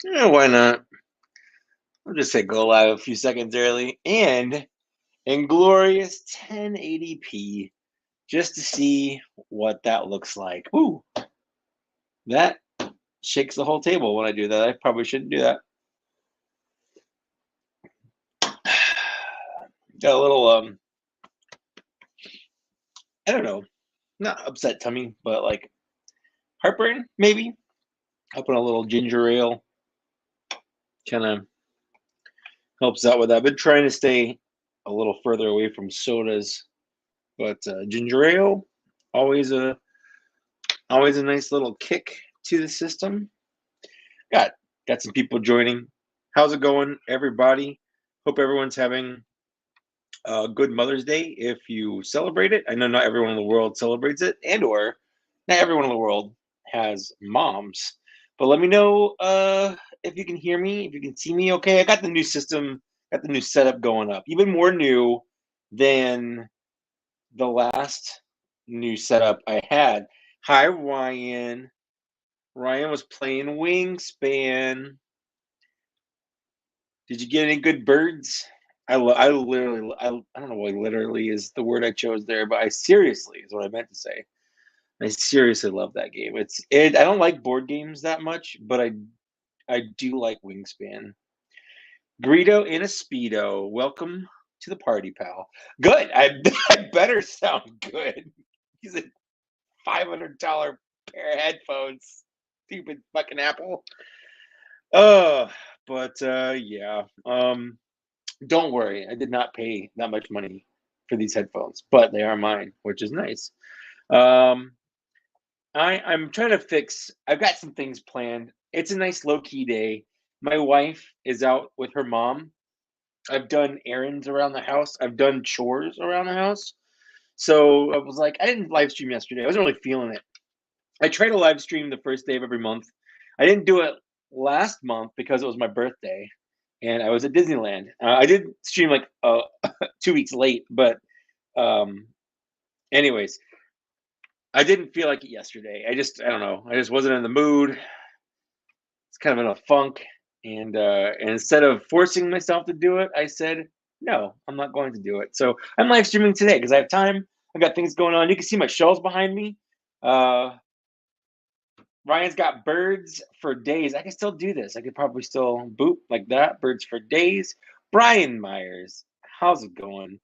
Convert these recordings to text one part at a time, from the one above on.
Yeah, why not? I'll just say go live a few seconds early and in glorious 1080p just to see what that looks like. Ooh, that shakes the whole table when I do that. I probably shouldn't do that. Got a little I don't know, not upset tummy, but like heartburn maybe. Helping a little ginger ale kind of helps out with that. I've been trying to stay a little further away from sodas, but ginger ale always a nice little kick to the system. Got got some people joining. How's it going, everybody? Hope everyone's having a good Mother's Day if you celebrate it. I know not everyone in the world celebrates it, and or not everyone in the world has moms. But let me know if you can hear me, if you can see me. Okay, I got the new system, got the new setup going up, even more new than the last new setup I had. Hi, Ryan. Ryan was playing Wingspan. Did you get any good birds? I literally, I don't know what literally is the word I chose there, but I seriously is what I meant to say. I seriously love that game. I don't like board games that much, but I do like Wingspan. Greedo in a Speedo. Welcome to the party, pal. Good. I better sound good. He's a $500 pair of headphones. Stupid fucking Apple. Uh, but yeah. Don't worry, I did not pay that much money for these headphones, but they are mine, which is nice. Um, I'm trying to fix. I've got some things planned. It's a nice low key day. My wife is out with her mom. I've done errands around the house. I've done chores around the house. So I was like, I didn't live stream yesterday. I wasn't really feeling it. I try to live stream the first day of every month. I didn't do it last month because it was my birthday and I was at Disneyland. I did stream like 2 weeks late, but um, anyways, I didn't feel like it yesterday. I don't know. I just wasn't in the mood. It's kind of in a funk, and instead of forcing myself to do it, I said no, I'm not going to do it. So I'm live streaming today because I have time. I got things going on. You can see my shelves behind me. Uh, Ryan's got birds for days. I can still do this. I could probably still boop like that. Birds for days. Brian Myers, how's it going?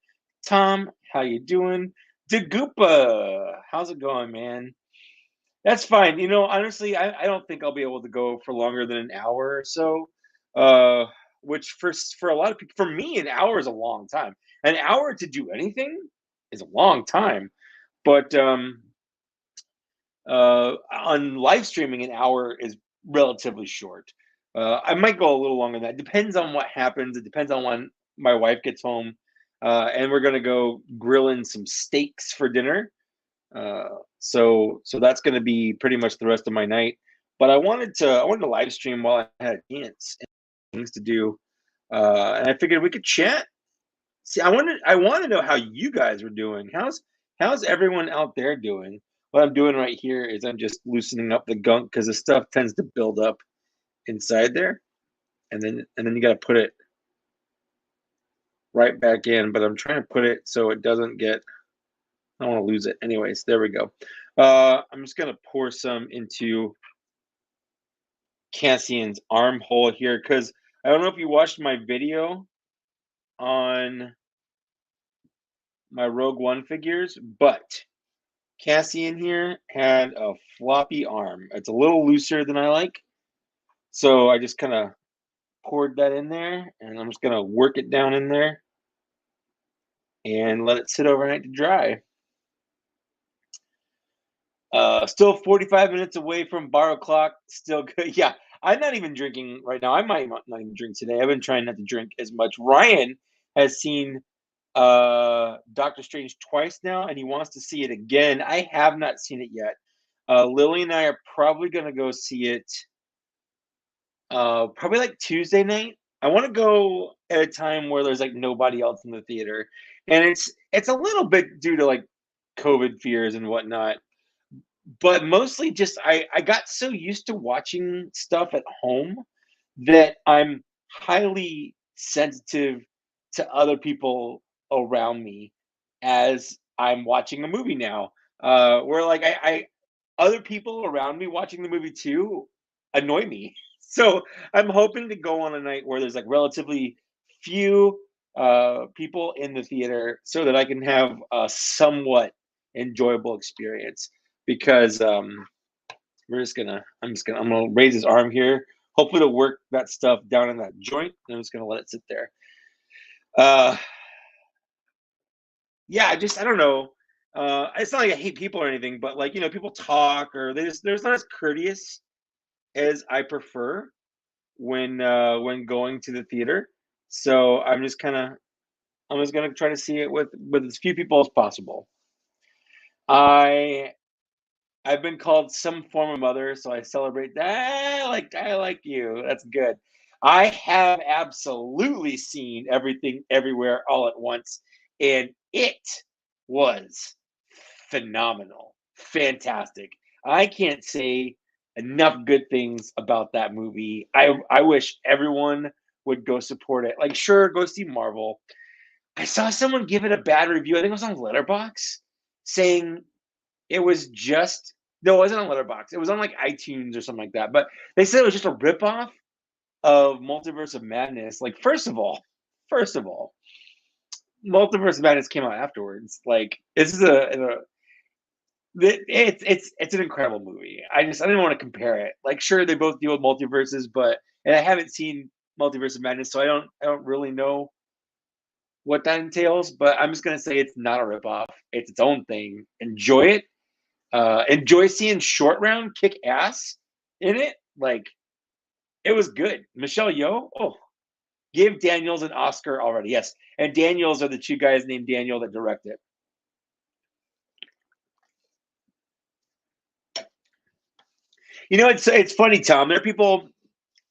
Tom, how you doing? Dagoopa, how's it going, man? That's fine. Honestly, I don't think I'll be able to go for longer than an hour or so. Uh, which for a lot of people, for me, an hour is a long time. An hour to do anything is a long time. But on live streaming, an hour is relatively short. I might go a little longer than that. Depends on what happens. It depends on when my wife gets home, and we're gonna go grilling some steaks for dinner. So that's gonna be pretty much the rest of my night. But I wanted to live stream while I had a chance and things to do, and I figured we could chat. See, I want to know how you guys were doing. How's everyone out there doing? What I'm doing right here is I'm just loosening up the gunk because the stuff tends to build up inside there, and then you got to put it right back in. But I'm trying to put it so it doesn't get. I don't want to lose it. Anyways, there we go. I'm just gonna pour some into Cassian's armhole here because I don't know if you watched my video on my Rogue One figures, but Cassian here had a floppy arm. It's a little looser than I like. So I just kind of poured that in there and I'm just going to work it down in there and let it sit overnight to dry. Still 45 minutes away from bar o'clock. Still good. Yeah, I'm not even drinking right now. I might not even drink today. I've been trying not to drink as much. Ryan has seen Doctor Strange twice now and he wants to see it again. I have not seen it yet. Lily and I are probably going to go see it probably like Tuesday night. I want to go at a time where there's like nobody else in the theater, and it's a little bit due to like COVID fears and whatnot, but mostly just I got so used to watching stuff at home that I'm highly sensitive to other people around me as I'm watching a movie now. Where like I other people around me watching the movie too annoy me. So I'm hoping to go on a night where there's like relatively few people in the theater so that I can have a somewhat enjoyable experience because I'm gonna raise his arm here. Hopefully to work that stuff down in that joint. And I'm just gonna let it sit there. Uh yeah, I don't know. It's not like I hate people or anything, but like, people talk or they're not as courteous as I prefer when going to the theater. So I'm just gonna try to see it with as few people as possible. I I've been called some form of mother, so I celebrate that. I like you. That's good. I have absolutely seen everything everywhere all at once, and it was phenomenal. Fantastic. I can't say enough good things about that movie. I wish everyone would go support it. Like, sure, go see Marvel. I saw someone give it a bad review. I think it was on Letterbox, saying it was just no, it wasn't on Letterbox. It was on like iTunes or something like that. But they said it was just a ripoff of Multiverse of Madness. Like, first of all, Multiverse of Madness came out afterwards. Like, this is it's an incredible movie. I didn't want to compare it. Like, sure, they both deal with multiverses, but and I haven't seen Multiverse of Madness, so I don't really know what that entails. But I'm just gonna say it's not a ripoff. It's its own thing. Enjoy it. Enjoy seeing Short Round kick ass in it. Like, it was good. Michelle Yeoh, oh, give Daniels an Oscar already. Yes, and Daniels are the two guys named Daniel that direct it. It's funny, Tom. There are people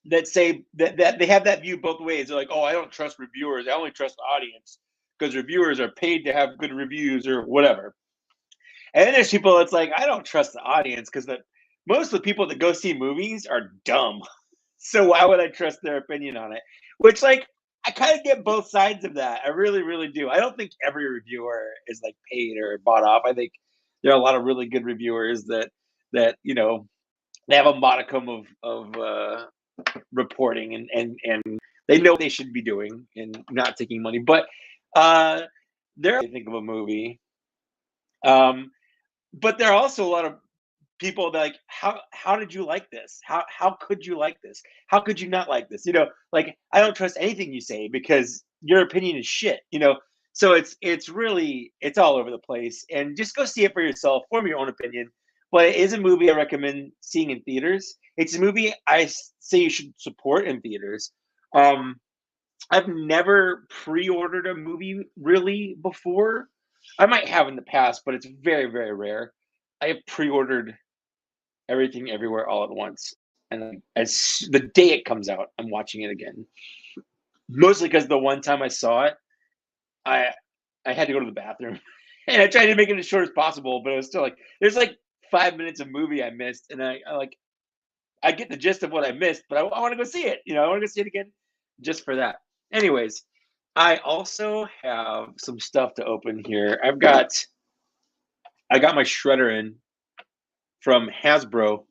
that say that they have that view both ways. They're like, oh, I don't trust reviewers. I only trust the audience because reviewers are paid to have good reviews or whatever. And then there's people that's like, I don't trust the audience because most of the people that go see movies are dumb. So why would I trust their opinion on it? Which, like, I kind of get both sides of that. I really, really do. I don't think every reviewer is like paid or bought off. I think there are a lot of really good reviewers that they have a modicum of reporting and they know what they should be doing and not taking money. But uh, I think of a movie. Um, but there are also a lot of people that like how did you like this? How could you like this? How could you not like this? Like, I don't trust anything you say because your opinion is shit. So it's all over the place, and just go see it for yourself, form your own opinion. But it is a movie I recommend seeing in theaters. It's a movie say you should support in theaters. um I've never pre-ordered a movie really before. I might have in the past, but it's very, very rare. I have pre-ordered everything everywhere all at once. And then as the day it comes out, I'm watching it again. Mostly because the one time I saw it, I I had to go to the bathroom. And I tried to make it as short as possible, but it was still like there's like 5 minutes of movie I missed, and I get the gist of what I missed, but I want to go see it. I want to go see it again just for that. Anyways, I also have some stuff to open here. I got my shredder in from Hasbro.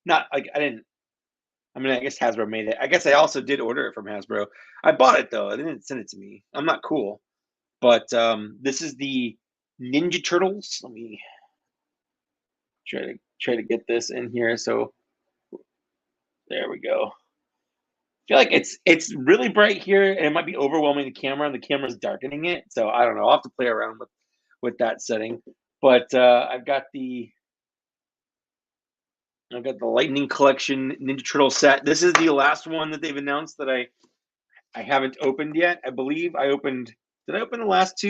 Not like I didn't. I mean, I guess Hasbro made it. I guess I also did order it from Hasbro. I bought it though. They didn't send it to me. I'm not cool. But this is the Ninja Turtles. Let me try to get this in here. So there we go. Feel like it's really bright here, and it might be overwhelming the camera, and the camera's darkening it. So I don't know. I'll have to play around with that setting. But I've got the Lightning Collection Ninja Turtle set. This is the last one that they've announced that I haven't opened yet. I believe I opened. Did I open the last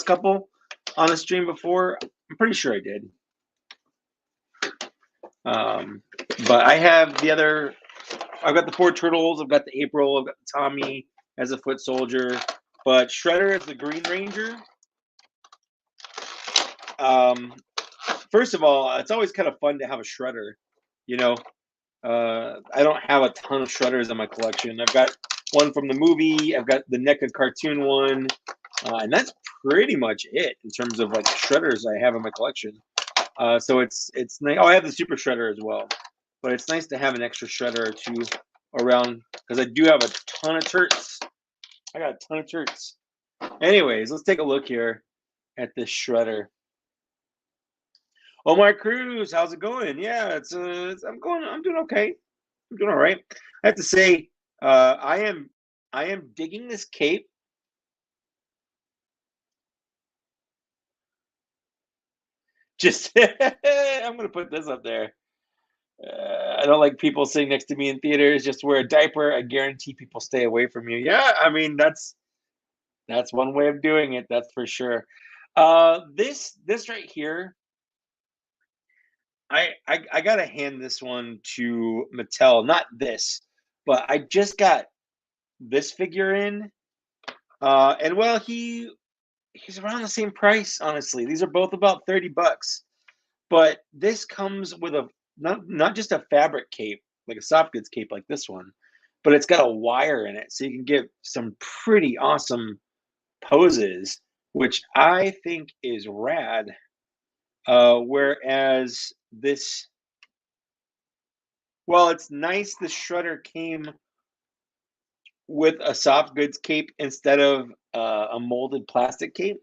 couple on the stream before? I'm pretty sure I did. Um, but I have the other. I've got the 4 turtles. I've got the April. I've got the Tommy as a foot soldier. But Shredder is the Green Ranger. Um, First of all, it's always kind of fun to have a Shredder. You know, I don't have a ton of shredders in my collection. I've got one from the movie. I've got the NECA cartoon one, and that's pretty much it in terms of like shredders I have in my collection. So it's nice. Oh, I have the super shredder as well, but it's nice to have an extra shredder or two around because I do have a ton of turts. I got a ton of turts. Anyways, let's take a look here at this shredder. Omar Cruz, how's it going? Yeah, I'm doing okay. I'm doing all right. I have to say, I am digging this cape. Just, I'm gonna put this up there. I don't like people sitting next to me in theaters. Just wear a diaper. I guarantee people stay away from you. Yeah, I mean that's one way of doing it. That's for sure. This right here, I gotta hand this one to Mattel. Not this, but I just got this figure in. And well, he's around the same price, honestly. These are both about 30 bucks. But this comes with a not just a fabric cape, like a soft goods cape like this one, but it's got a wire in it. So you can get some pretty awesome poses, which I think is rad. Whereas this, well, it's nice the shredder came with a soft goods cape instead of a molded plastic cape.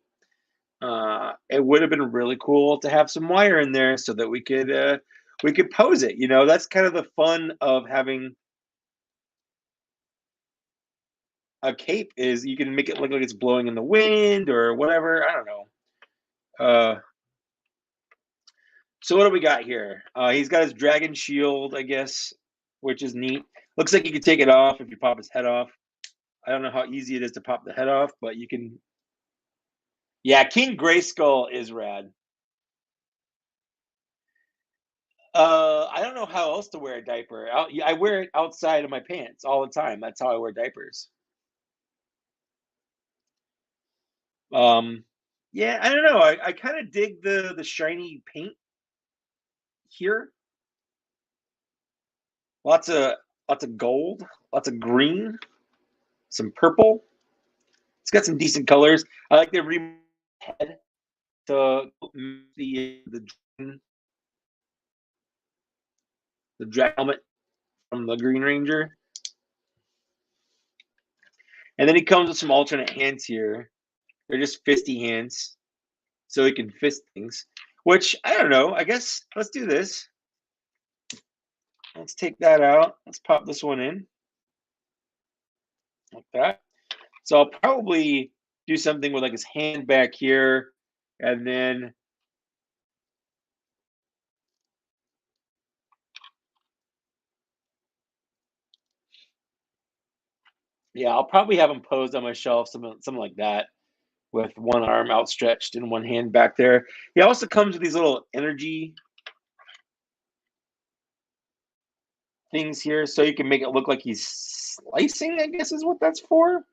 It would have been really cool to have some wire in there so that we could pose it. You know, that's kind of the fun of having a cape is you can make it look like it's blowing in the wind or whatever. I don't know. Uh, so what do we got here? He's got his dragon shield, I guess, which is neat. Looks like you can take it off if you pop his head off. I don't know how easy it is to pop the head off, but you can. Yeah, King Grayskull is rad. I don't know how else to wear a diaper. I wear it outside of my pants all the time. That's how I wear diapers. Um, yeah, I don't know. I kind of dig the shiny paint here. Lots of lots of gold, lots of green, some purple. It's got some decent colors. I like the head to the drag helmet from the Green Ranger, and then he comes with some alternate hands here. They're just fisty hands, so he can fist things. Which I don't know. I guess let's do this. Let's take that out. Let's pop this one in like that. So I'll probably do something with like his hand back here, and then yeah, I'll probably have him posed on my shelf, something like that, with one arm outstretched and one hand back there. He also comes with these little energy things here, so you can make it look like he's slicing. I guess is what that's for.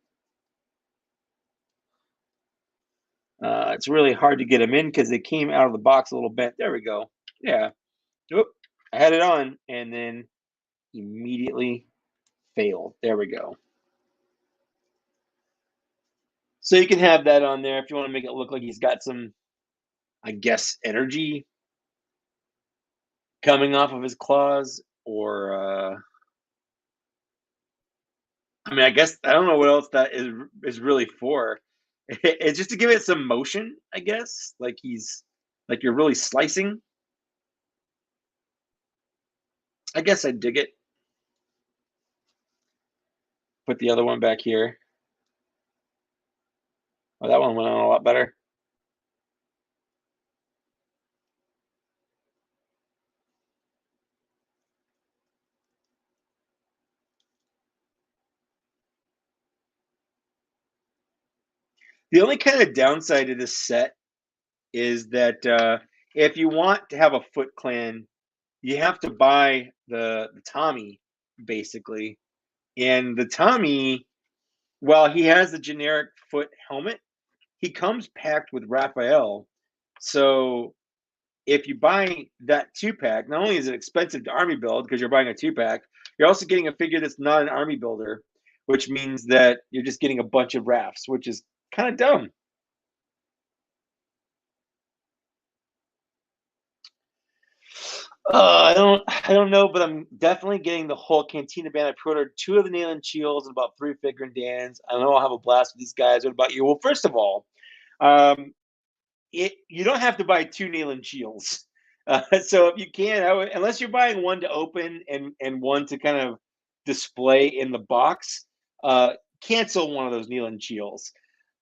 It's really hard to get them in because they came out of the box a little bent. There we go. Yeah. Oop. I had it on and then immediately failed. There we go. So you can have that on there if you want to make it look like he's got some, I guess, energy coming off of his claws, or I mean, I guess I don't know what else that is really for. It's just to give it some motion, I guess. Like he's like you're really slicing. I guess I dig it. Put the other one back here. Oh, that one went on a lot better. The only kind of downside to this set is that if you want to have a Foot Clan, you have to buy the Tommy, basically. And the Tommy, well, he has the generic foot helmet. He comes packed with Raphael. So if you buy that 2-pack, not only is it expensive to army build because you're buying a 2-pack, you're also getting a figure that's not an army builder, which means that you're just getting a bunch of rafts, which is kind of dumb. I don't know, but I'm definitely getting the whole Cantina band. I pre-ordered 2 of the Nail and Cheels and about 3 Figure and Dans. I know I'll have a blast with these guys. What about you? Well, first of all, um, you don't have to buy 2 Nail and Cheels. So if you can, unless you're buying one to open and one to kind of display in the box, cancel one of those Nail and Cheels.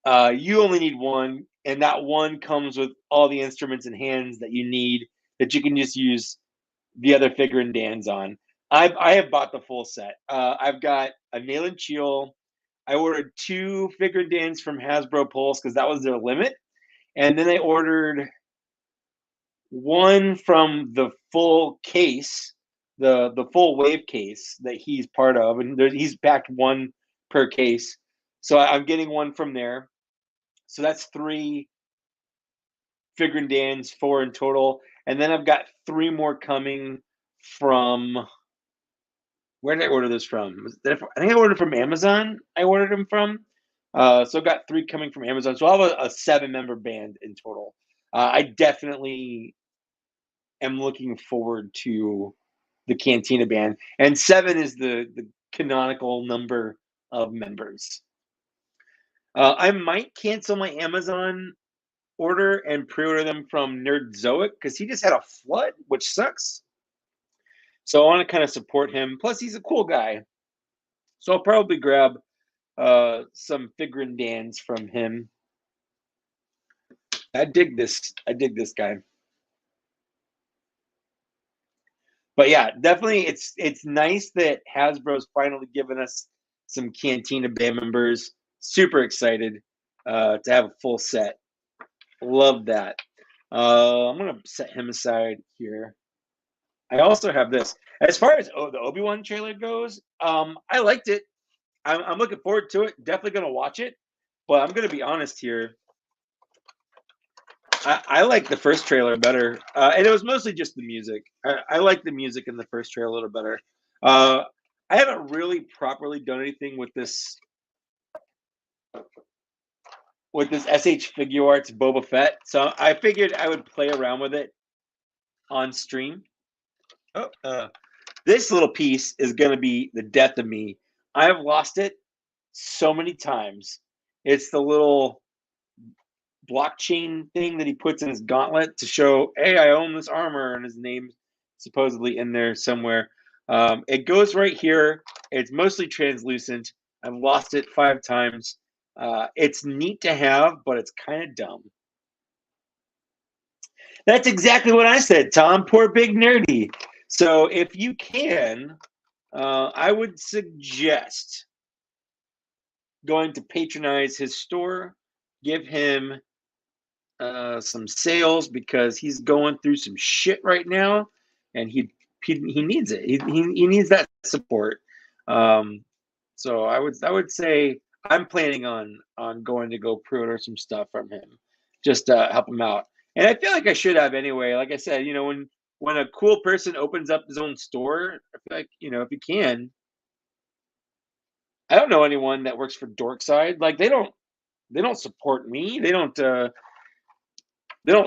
You only need one, and that one comes with all the instruments and hands that you need that you can just use the other Figure and Dans on. I have bought the full set. I've got a Nail and Cheel. I ordered 2 Figure and Dans from Hasbro Pulse because that was their limit, and then I ordered one from the full case, the full wave case that he's part of, and he's packed one per case. So I'm getting one from there. So that's 3 Figure and Dans, 4 in total, and then I've got 3 more coming from. Where did I order this from? I think I ordered from Amazon. I ordered them from. So I've got 3 coming from Amazon. So I'll have a 7-member band in total. I definitely am looking forward to the Cantina band, and 7 is the canonical number of members. I might cancel my Amazon order and pre-order them from Nerdzoic because he just had a flood, which sucks. So I want to kind of support him. Plus, he's a cool guy. So I'll probably grab some Figure and Dans from him. I dig this guy. But yeah, definitely it's nice that Hasbro's finally given us some Cantina band members. Super excited to have a full set. Love that. I'm gonna set him aside here. I also have this. As far as the Obi-Wan trailer goes, I liked it. I'm looking forward to it. Definitely gonna watch it. But I'm gonna be honest here. I like the first trailer better, and it was mostly just the music. I like the music in the first trailer a little better. I haven't really properly done anything with this SH Figure Arts Boba Fett, so I figured I would play around with it on stream. This little piece is going to be the death of me. I have lost it so many times. It's the little blockchain thing that he puts in his gauntlet to show, hey, I own this armor, and his name's supposedly in there somewhere. It goes right here. It's mostly translucent. I've lost it 5 times. It's neat to have, but it's kind of dumb. That's exactly what I said, Tom. Poor big nerdy. So if you can, I would suggest going to patronize his store, give him some sales because he's going through some shit right now, and he needs it. He needs that support. So I would say I'm planning on going to go pre-order some stuff from him, just to help him out. And I feel like I should have anyway. Like I said, when a cool person opens up his own store, I feel like if you can. I don't know anyone that works for Dorkside. Like they don't support me. They don't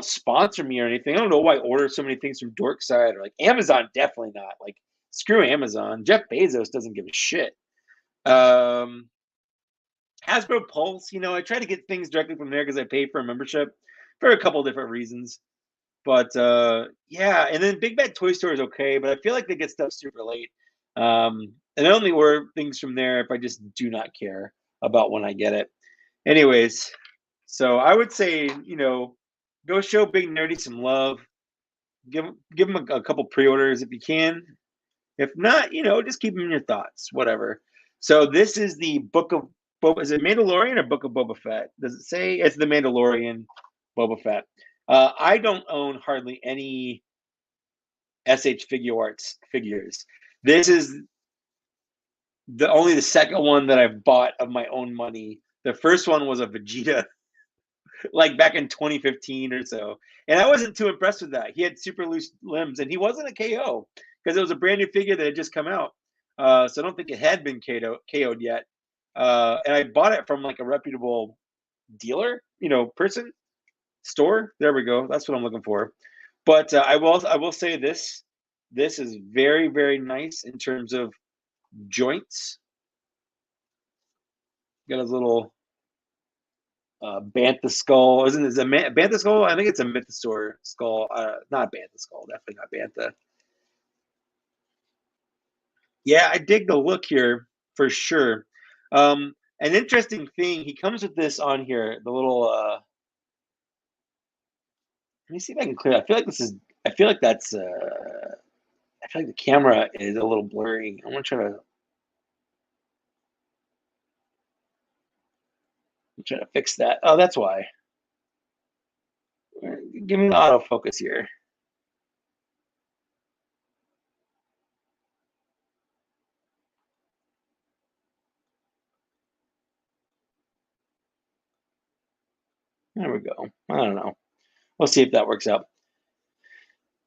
sponsor me or anything. I don't know why I order so many things from Dorkside or like Amazon. Definitely not. Like screw Amazon. Jeff Bezos doesn't give a shit. Hasbro Pulse. I try to get things directly from there because I pay for a membership for a couple different reasons. But yeah, and then Big Bad Toy Store is okay, but I feel like they get stuff super late. And I only order things from there if I just do not care about when I get it. Anyways, so I would say, go show Big Nerdy some love. Give him a couple pre-orders if you can. If not, just keep them in your thoughts. Whatever. So this is the Book of Boba. Is it Mandalorian or Book of Boba Fett? Does it say it's the Mandalorian Boba Fett? I don't own hardly any SH Figure Arts figures. This is only the second one that I've bought of my own money. The first one was a Vegeta like back in 2015 or so. And I wasn't too impressed with that. He had super loose limbs, and he wasn't a KO because it was a brand new figure that had just come out. So I don't think it had been KO'd yet. And I bought it from like a reputable dealer, person, store. There we go. That's what I'm looking for. But I will say this. This is very, very nice in terms of joints. Got a little Bantha skull. Isn't it a Bantha skull? I think it's a Mythosaur skull. Not Bantha skull. Definitely not Bantha. Yeah, I dig the look here for sure. An interesting thing. He comes with this on here. The little. Let me see if I can clear. I feel like this is. I feel like that's. I feel like the camera is a little blurry. I'm gonna try to fix that. Oh, that's why. Give me the autofocus here. There we go. I don't know. We'll see if that works out.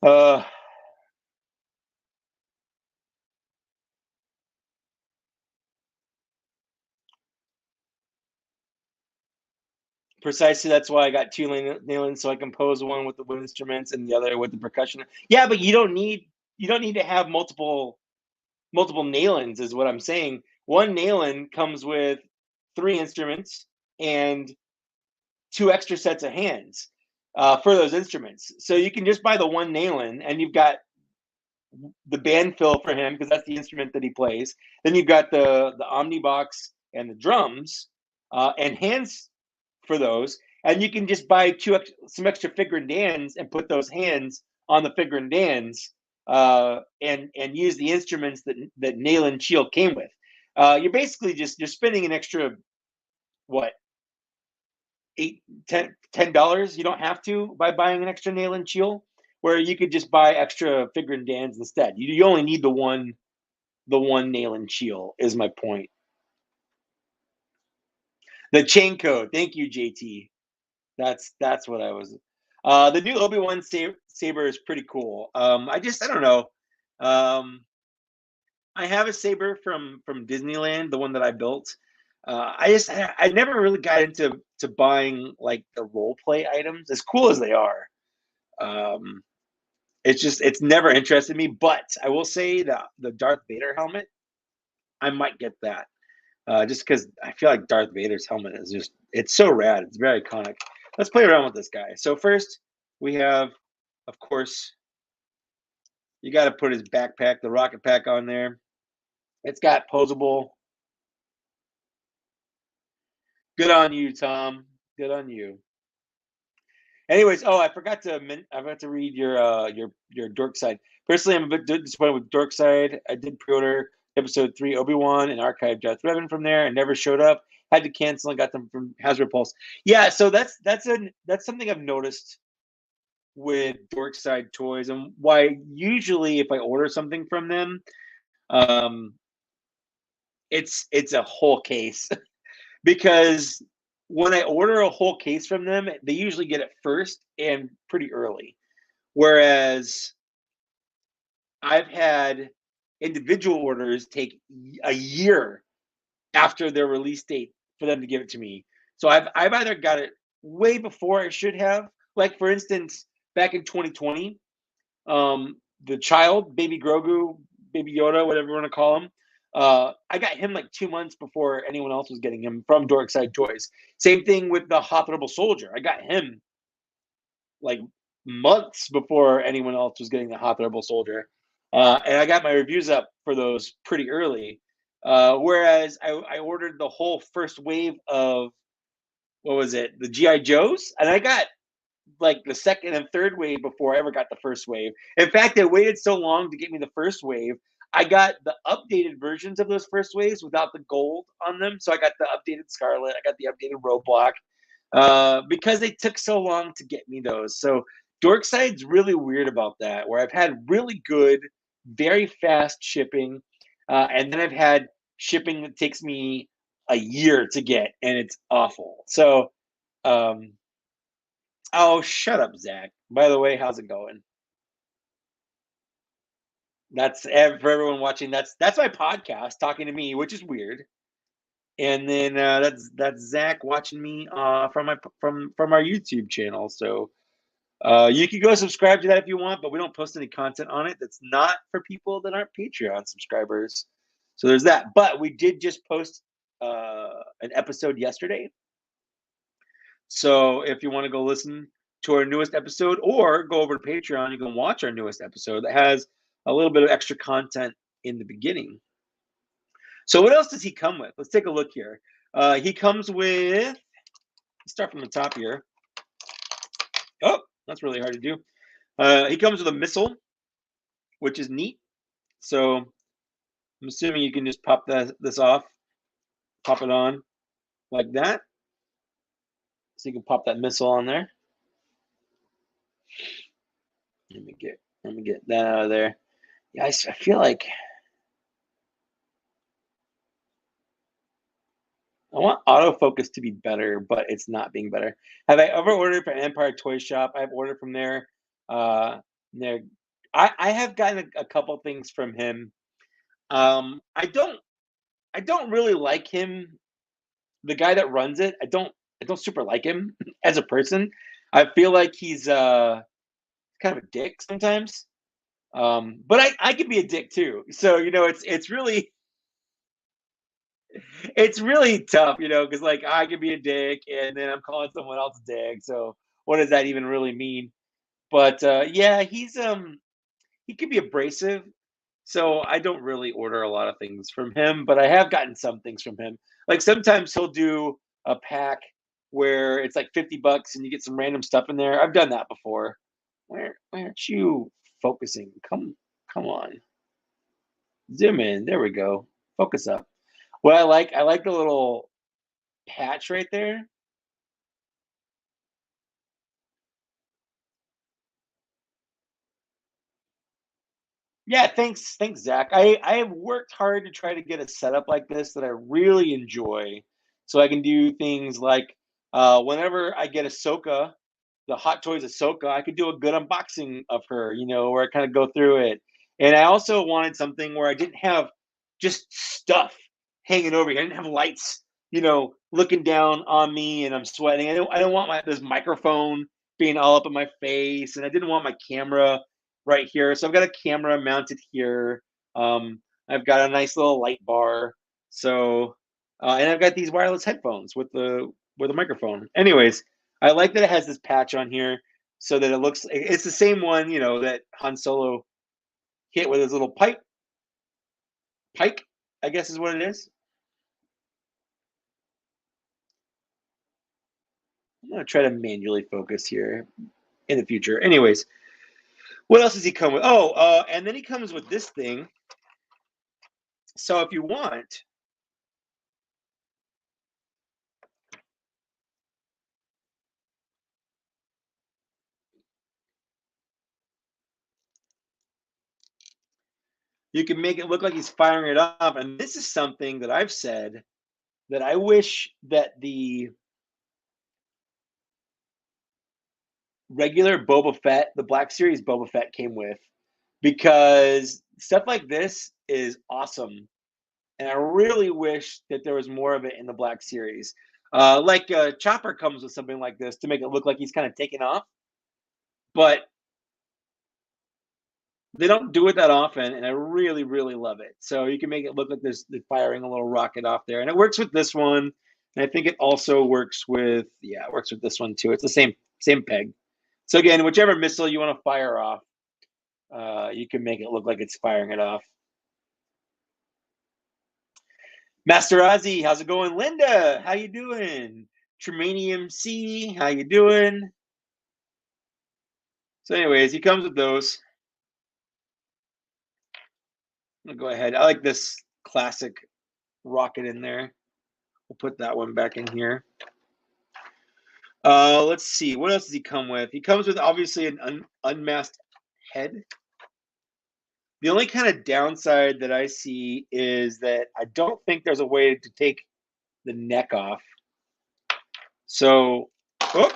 Uh, Precisely. That's why I got two nailings, so I can pose one with the wood instruments and the other with the percussion. Yeah, but you don't need to have multiple nailings, is what I'm saying. One nailing comes with three instruments and two extra sets of hands for those instruments. So you can just buy the one nailing, and you've got the band fill for him because that's the instrument that he plays. Then you've got the omnibox and the drums and hands for those, and you can just buy some extra figure and dans and put those hands on the figure and dans and use the instruments that Nail and Shield came with. You're basically just you're spending an extra what eight $10. You don't have to by buying an extra Nail and Shield, where you could just buy extra figure and dans instead. You only need the one Nail and Shield is my point. The chain code. Thank you, JT. That's what I was. The new Obi-Wan saber is pretty cool. I don't know. Um, I have a saber from Disneyland, the one that I built. I never really got into buying like the role play items, as cool as they are. Um, it's never interested me. But I will say that the Darth Vader helmet, I might get that. Just because I feel like Darth Vader's helmet is it's so rad. It's very iconic. Let's play around with this guy. So first we have, of course, you got to put his backpack, the rocket pack on there. It's got posable. Good on you, Tom. Good on you. Anyways, I forgot to read your dork side. Personally, I'm a bit disappointed with dork side. I did pre-order episode 3 Obi-Wan and archived Darth Revan from there and never showed up. Had to cancel and got them from Hasbro Pulse. Yeah, so that's something I've noticed with Dorkside Toys, and why usually if I order something from them, um, it's a whole case because when I order a whole case from them, they usually get it first and pretty early. Whereas I've had individual orders take a year after their release date for them to give it to me. So I've either got it way before I should have. Like for instance, back in 2020, the child, baby Grogu, baby Yoda, whatever you want to call him, I got him like 2 months before anyone else was getting him from Dorkside Toys. Same thing with the Honorable Soldier. I got him like months before anyone else was getting the Honorable Soldier. And I got my reviews up for those pretty early. Whereas I ordered the whole first wave of, what was it, the GI Joes, and I got like the second and third wave before I ever got the first wave. In fact, they waited so long to get me the first wave. I got the updated versions of those first waves without the gold on them. So I got the updated Scarlet, I got the updated Roadblock, because they took so long to get me those. So Dorkside's really weird about that, where I've had really good, very fast shipping, and then I've had shipping that takes me a year to get, and it's awful. So, Oh, shut up, Zach. By the way, how's it going? For everyone watching. That's my podcast talking to me, which is weird. And then that's Zach watching me from my from our YouTube channel. So you can go subscribe to that if you want, but we don't post any content on it that's not for people that aren't Patreon subscribers. So there's that. But we did just post an episode yesterday. So if you want to go listen to our newest episode or go over to Patreon, you can watch our newest episode that has a little bit of extra content in the beginning. So what else does he come with? Let's take a look here. He comes with, let's start from the top here. Oh, that's really hard to do. He comes with a missile, which is neat. So I'm assuming you can just pop this off, pop it on like that. So you can pop that missile on there. Let me get that out of there. Yeah, I feel like I want autofocus to be better, but it's not being better. Have I ever ordered from Empire Toy Shop? I've ordered from there. Uh, there, I have gotten a couple things from him. I don't really like him. The guy that runs it, I don't super like him as a person. I feel like he's kind of a dick sometimes. But I can be a dick too. So it's really tough, because like I could be a dick and then I'm calling someone else a dick. So what does that even really mean? But yeah, he could be abrasive. So I don't really order a lot of things from him, but I have gotten some things from him. Like sometimes he'll do a pack where it's like $50 and you get some random stuff in there. I've done that before. Why aren't you focusing? Come on. Zoom in. There we go. Focus up. What I like the little patch right there. Yeah, thanks, Zach. I have worked hard to try to get a setup like this that I really enjoy, so I can do things like whenever I get Ahsoka, the Hot Toys Ahsoka, I could do a good unboxing of her, where I kind of go through it. And I also wanted something where I didn't have just stuff hanging over here. I didn't have lights, looking down on me and I'm sweating. I don't want this microphone being all up in my face, and I didn't want my camera right here. So I've got a camera mounted here. I've got a nice little light bar. So, and I've got these wireless headphones with a microphone. Anyways, I like that it has this patch on here so that it's the same one, that Han Solo hit with his little pike, I guess is what it is. I'm gonna try to manually focus here in the future. Anyways, what else does he come with? Oh, and then he comes with this thing. So if you want, you can make it look like he's firing it off. And this is something that I've said that I wish that the regular Boba Fett, the Black Series Boba Fett came with, because stuff like this is awesome. And I really wish that there was more of it in the Black Series. Like Chopper comes with something like this to make it look like he's kind of taking off, but they don't do it that often, and I really, really love it. So you can make it look like they're firing a little rocket off there, and it works with this one. And I think it also works with it works with this one too. It's the same peg. So again, whichever missile you want to fire off, you can make it look like it's firing it off. Master Ozzy, how's it going? Linda, how you doing? Tremanium C, how you doing? So, anyways, he comes with those. I'm gonna go ahead. I like this classic rocket in there. We'll put that one back in here. Let's see. What else does he come with? He comes with obviously an unmasked head. The only kind of downside that I see is that I don't think there's a way to take the neck off. So, oh,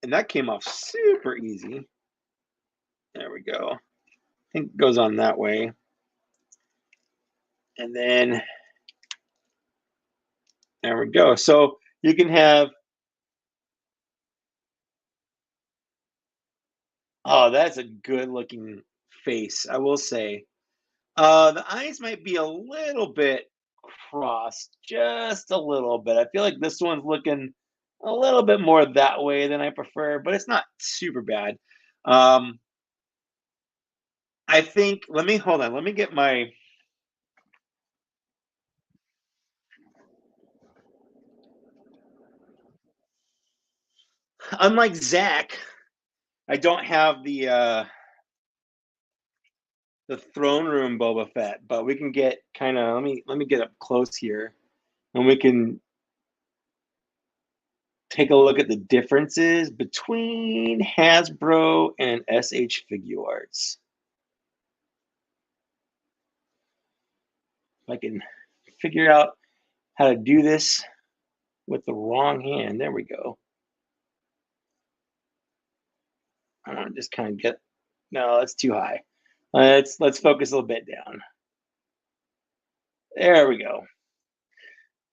And that came off super easy. There we go. I think it goes on that way. And then there we go. So you can have, oh, that's a good looking face, I will say. The eyes might be a little bit crossed, just a little bit. I feel like this one's looking a little bit more that way than I prefer, but it's not super bad. Um, I think, let me hold on. Let me get my, unlike Zach, I don't have the throne room Boba Fett, but we can get kind of, let me get up close here and we can take a look at the differences between Hasbro and SH Figuarts. If I can figure out how to do this with the wrong hand. There we go. I want to just kind of get, no, that's too high. Let's focus a little bit down. There we go.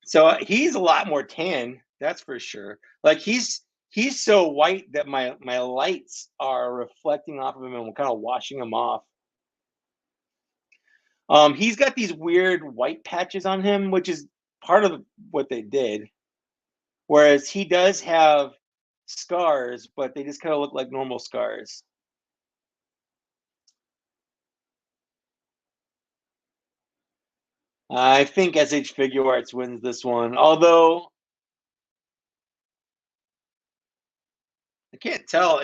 So he's a lot more tan, that's for sure. Like he's so white that my lights are reflecting off of him and kind of washing him off. He's got these weird white patches on him, which is part of what they did. Whereas he does have scars, but they just kind of look like normal scars. I think SH Figuarts wins this one, although I can't tell.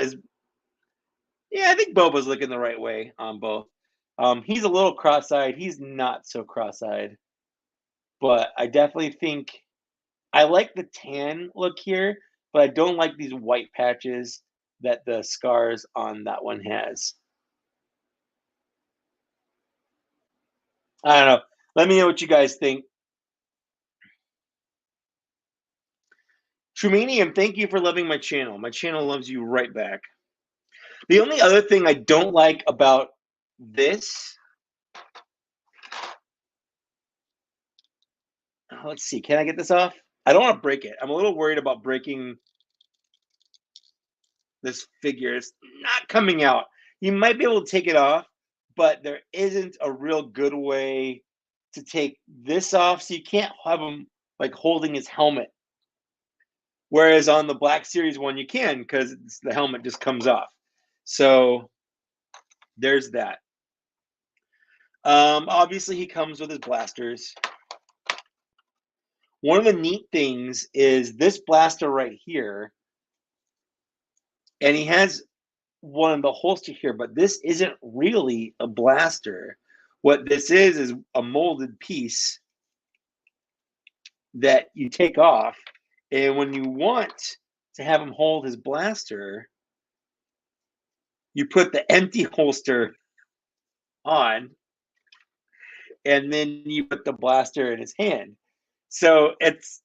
Yeah, I think Boba's looking the right way on both. He's a little cross-eyed. He's not so cross-eyed, but I definitely think I like the tan look here, but I don't like these white patches that the scars on that one has. I don't know. Let me know what you guys think. Trumanium, thank you for loving my channel. My channel loves you right back. The only other thing I don't like about this, let's see, can I get this off? I don't want to break it. I'm a little worried about breaking this figure. It's not coming out. You might be able to take it off, but there isn't a real good way to take this off, so you can't have him like holding his helmet. Whereas on the Black Series one, you can because the helmet just comes off. So there's that. Obviously, he comes with his blasters. One of the neat things is this blaster right here, and he has one in the holster here, but this isn't really a blaster. What this is a molded piece that you take off, and when you want to have him hold his blaster, you put the empty holster on, and then you put the blaster in his hand. So it's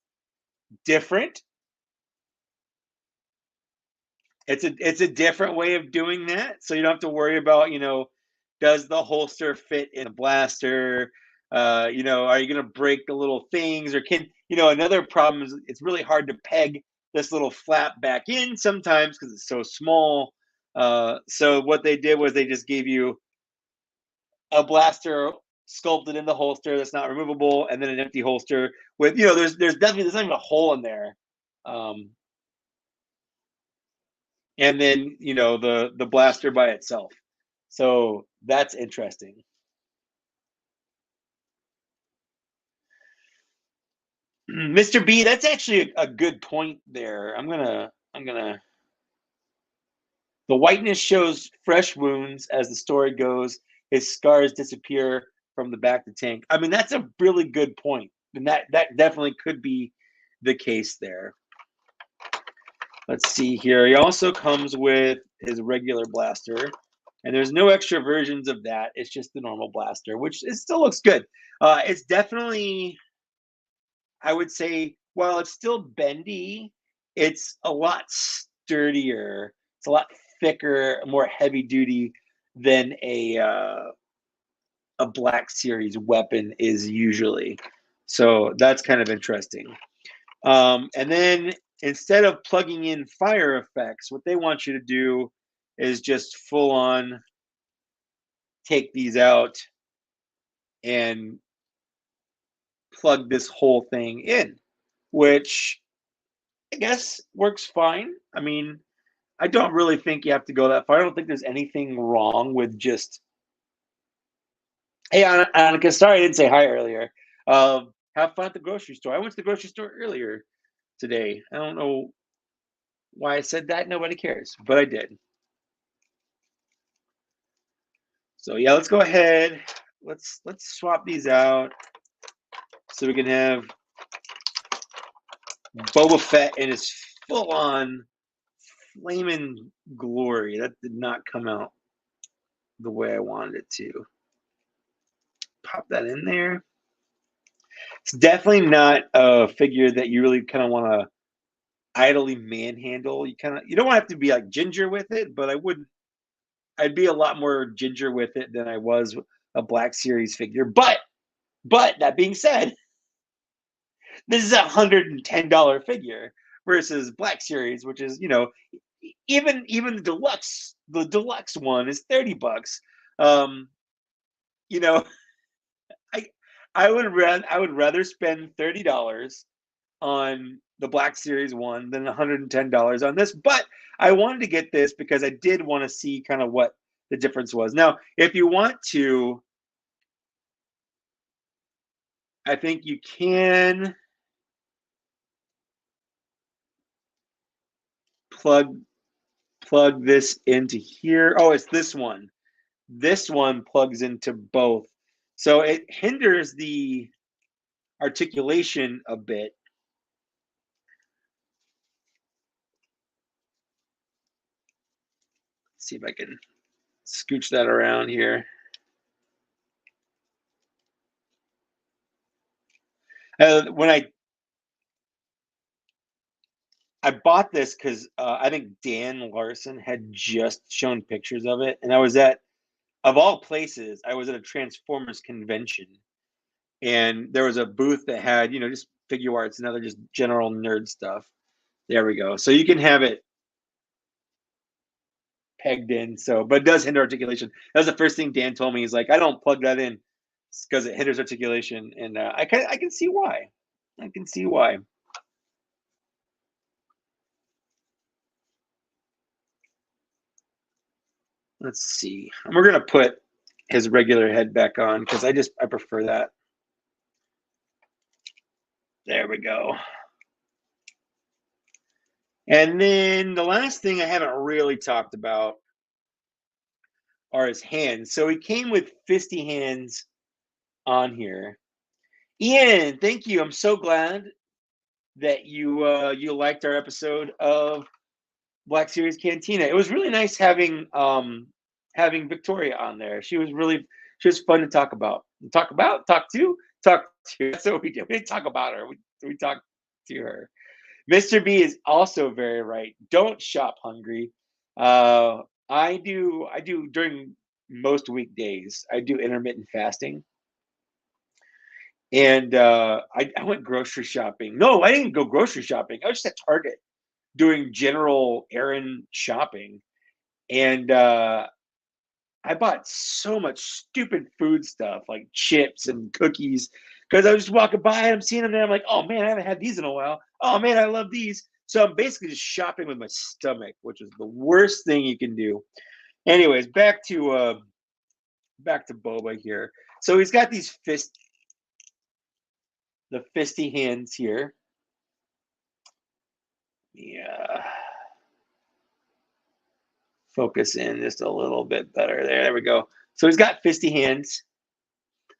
different. It's a different way of doing that. So you don't have to worry about, does the holster fit in a blaster? Are you going to break the little things, or another problem is it's really hard to peg this little flap back in sometimes because it's so small. So what they did was they just gave you a blaster sculpted in the holster that's not removable, and then an empty holster with, there's not even a hole in there. And then, the blaster by itself. So that's interesting. Mr. B, that's actually a good point there. I'm gonna the whiteness shows fresh wounds as the story goes. His scars disappear from the back of the tank. I mean, that's a really good point. And that definitely could be the case there. Let's see here. He also comes with his regular blaster, and there's no extra versions of that. It's just the normal blaster, which it still looks good. It's definitely, I would say, while it's still bendy, it's a lot sturdier. It's a lot thicker, more heavy duty than a Black Series weapon is usually. So that's kind of interesting. And then instead of plugging in fire effects, what they want you to do is just full on take these out and plug this whole thing in, which I guess works fine. I mean, I don't really think you have to go that far. I don't think there's anything wrong with just, hey, Annika, sorry I didn't say hi earlier. Have fun at the grocery store. I went to the grocery store earlier today. I don't know why I said that. Nobody cares, but I did. So yeah, let's go ahead. Let's swap these out so we can have Boba Fett in his full-on flaming glory. That did not come out the way I wanted it to. Pop that in there. It's definitely not a figure that you really kind of want to idly manhandle. You don't want to have to be like ginger with it, but I'd be a lot more ginger with it than I was a Black Series figure. But that being said, this is $110 figure versus Black Series, which is, even the deluxe one is $30. You know, I would rather spend $30 on the Black Series one than $110 on this, but I wanted to get this because I did want to see kind of what the difference was. Now, if you want to, I think you can plug this into here. Oh, it's this one. This one plugs into both. So it hinders the articulation a bit. Let's see if I can scooch that around here. When I bought this because I think Dan Larson had just shown pictures of it, and of all places, I was at a Transformers convention, and there was a booth that had, just figure arts and other just general nerd stuff. There we go. So you can have it pegged in. So, but it does hinder articulation. That was the first thing Dan told me. He's like, I don't plug that in because it hinders articulation, and I can see why. I can see why. Let's see. And we're gonna put his regular head back on because I prefer that. There we go. And then the last thing I haven't really talked about are his hands. So he came with fisty hands on here. Ian, thank you. I'm so glad that you liked our episode of Black Series Cantina. It was really nice having Victoria on there. She was fun to talk about. Talk to. That's what we did. We didn't talk about her. We talked to her. Mr. B is also very right. Don't shop hungry. I do during most weekdays. I do intermittent fasting. And I went grocery shopping. No, I didn't go grocery shopping. I was just at Target doing general errand shopping. And I bought so much stupid food stuff like chips and cookies because I was just walking by and I'm seeing them there. I'm like, oh man, I haven't had these in a while. Oh man, I love these. So I'm basically just shopping with my stomach, which is the worst thing you can do. Anyways, back to Boba here. So he's got these the fisty hands here. Yeah. Focus in just a little bit better. There we go. So he's got fisty hands.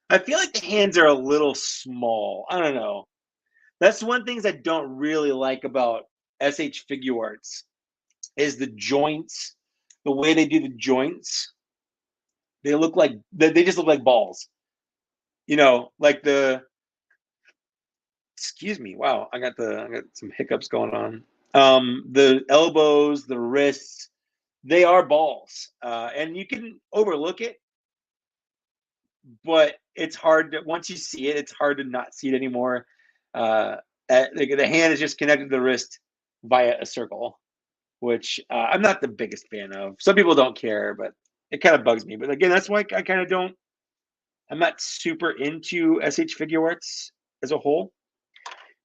I feel like the hands are a little small. I don't know. That's one thing I don't really like about SH Figure Arts is the joints, the way they do the joints. They just look like balls. Like excuse me. Wow, I got some hiccups going on. The elbows, the wrists, they are balls, and you can overlook it, but it's hard to, once you see it, it's hard to not see it anymore. The hand is just connected to the wrist via a circle, which I'm not the biggest fan of. Some people don't care, but it kind of bugs me. But again, that's why I kind of don't. I'm not super into SH figure arts as a whole.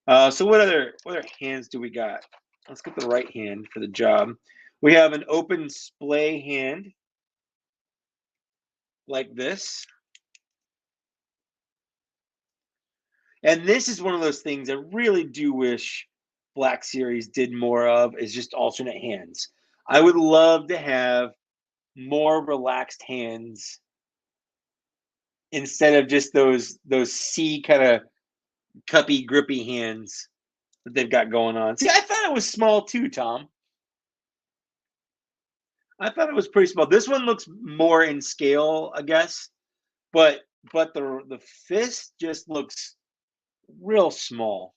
So what other hands do we got? Let's get the right hand for the job. We have an open splay hand like this. And this is one of those things I really do wish Black Series did more of, is just alternate hands. I would love to have more relaxed hands instead of just those C kind of cuppy, grippy hands that they've got going on. See, I thought it was small too, Tom. I thought it was pretty small. This one looks more in scale, I guess, but the fist just looks real small.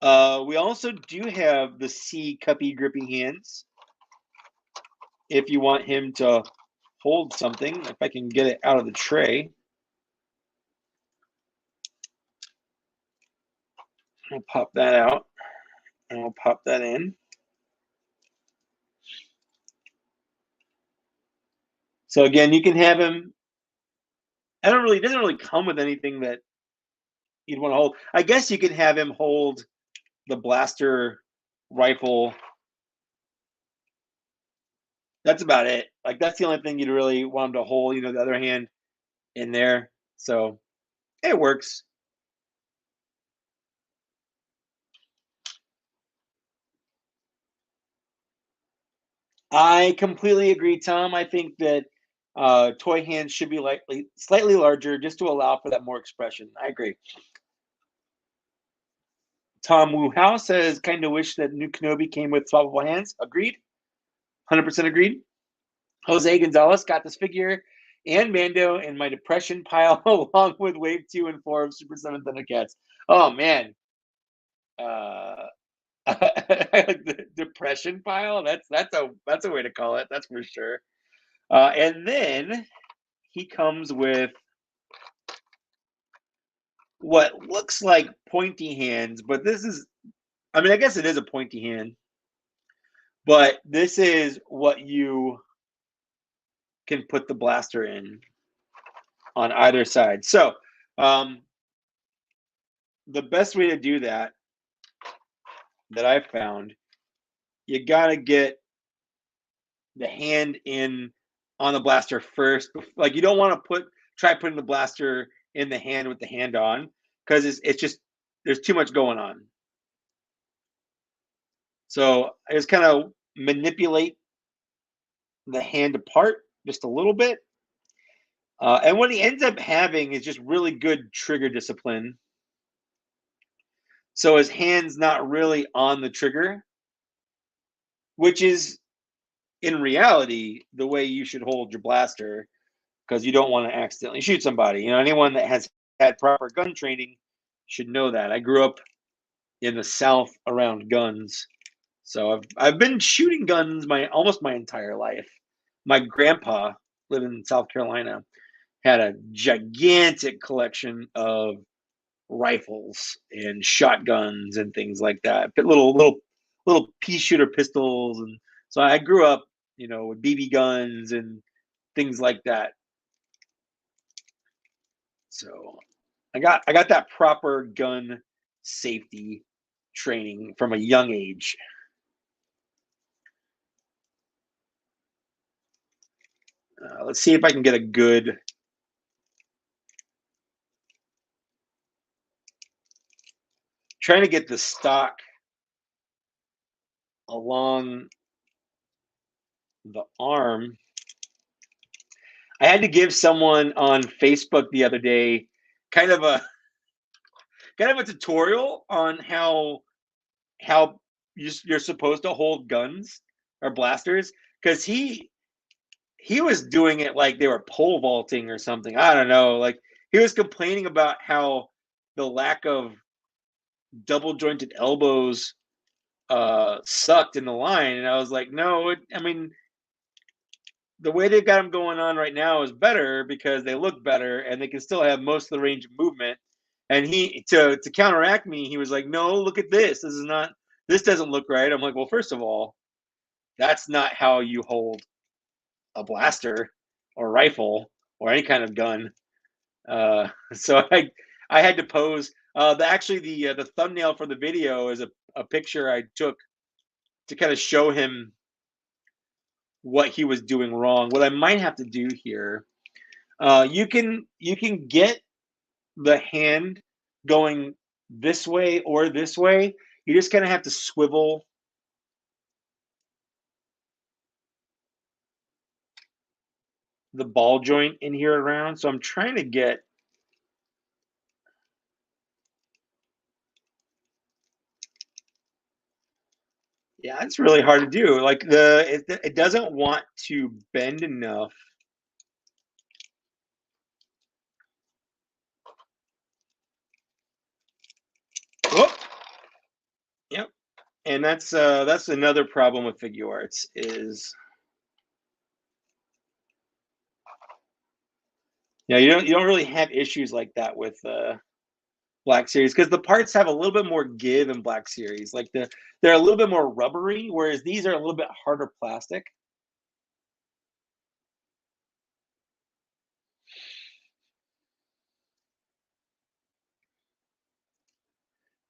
We also do have the C cuppy, grippy hands. If you want him to hold something, if I can get it out of the tray. I'll pop that out, and I'll pop that in. So again, you can have him. It doesn't really come with anything that you'd want to hold. I guess you could have him hold the blaster rifle. That's about it. Like, that's the only thing you'd really want him to hold, the other hand in there. So it works. I completely agree, Tom. I think that toy hands should be slightly larger just to allow for that more expression. I agree. Tom Wu Hao says, kind of wish that new Kenobi came with swappable hands. Agreed. 100% agreed. Jose Gonzalez got this figure and Mando in my depression pile along with Wave 2 and 4 of Super 7 Thundercats. Oh, man. The depression pile. That's a way to call it. That's for sure. And then he comes with what looks like pointy hands, but this is, I mean, I guess it is a pointy hand, but this is what you can put the blaster in on either side. So the best way to do that I've found, you got to get the hand in on the blaster first. Like, you don't want to try putting the blaster in the hand with the hand on, because it's just, there's too much going on. So I just kind of manipulate the hand apart just a little bit. And what he ends up having is just really good trigger discipline. So his hand's not really on the trigger, which is in reality the way you should hold your blaster, because you don't want to accidentally shoot somebody. Anyone that has had proper gun training should know that. I grew up in the South around guns, so I've been shooting guns almost my entire life. My grandpa, living in South Carolina, had a gigantic collection of rifles and shotguns and things like that. But little pea shooter pistols, and so I grew up, with BB guns and things like that. So I got that proper gun safety training from a young age. Let's see if I can get a good trying to get the stock along the arm. I had to give someone on Facebook the other day kind of a tutorial on how you're supposed to hold guns or blasters, because he was doing it like they were pole vaulting or something. I don't know. Like, he was complaining about how the lack of double jointed elbows sucked in the line, and I was like, no, I mean, the way they've got them going on right now is better because they look better and they can still have most of the range of movement. And he to counteract me, he was like, no, look at this. This doesn't look right. I'm like, well, first of all, that's not how you hold a blaster or rifle or any kind of gun. So I had to pose. The thumbnail for the video is a picture I took to kind of show him what he was doing wrong. What I might have to do here, you can get the hand going this way or this way. You just kind of have to swivel the ball joint in here around. So I'm trying to get. Yeah, it's really hard to do. Like it doesn't want to bend enough. Oh, yep. And that's another problem with figure arts is you don't really have issues like that with Black Series because the parts have a little bit more give in Black Series. Like they're a little bit more rubbery, whereas these are a little bit harder plastic.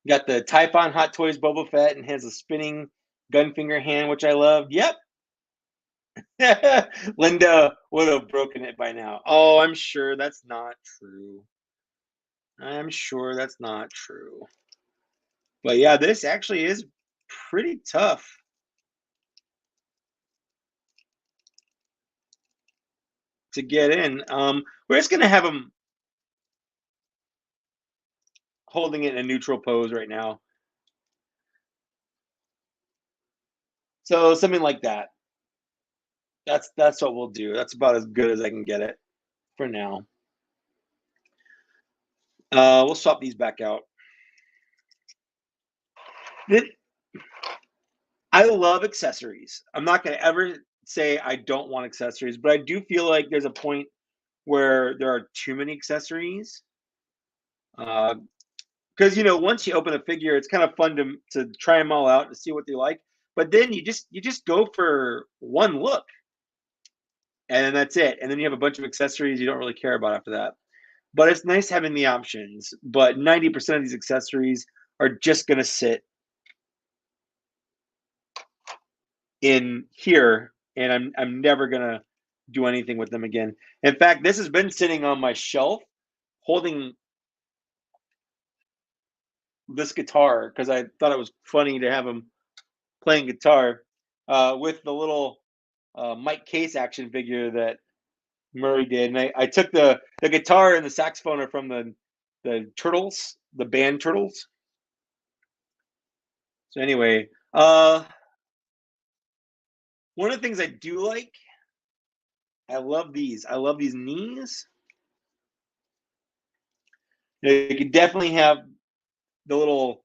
You got the Typhon Hot Toys Boba Fett and has a spinning gun finger hand, which I love. Yep. Linda would have broken it by now. Oh, I'm sure that's not true. I'm sure that's not true. But yeah, this actually is pretty tough to get in. We're just gonna have him holding it in a neutral pose right now. So something like that. That's what we'll do. That's about as good as I can get it for now. We'll swap these back out. I love accessories. I'm not gonna ever say I don't want accessories, but I do feel like there's a point where there are too many accessories. Because once you open a figure, it's kind of fun to try them all out to see what they like. But then you just go for one look, and then that's it. And then you have a bunch of accessories you don't really care about after that. But it's nice having the options. But 90% of these accessories are just gonna sit in here, and I'm never gonna do anything with them again. In fact, this has been sitting on my shelf, holding this guitar because I thought it was funny to have him playing guitar with the little Mike Case action figure that Murray did, and I took the guitar and the saxophone are from the Turtles, the band Turtles. So anyway, one of the things I do like, I love these. I love these knees. You can definitely have the little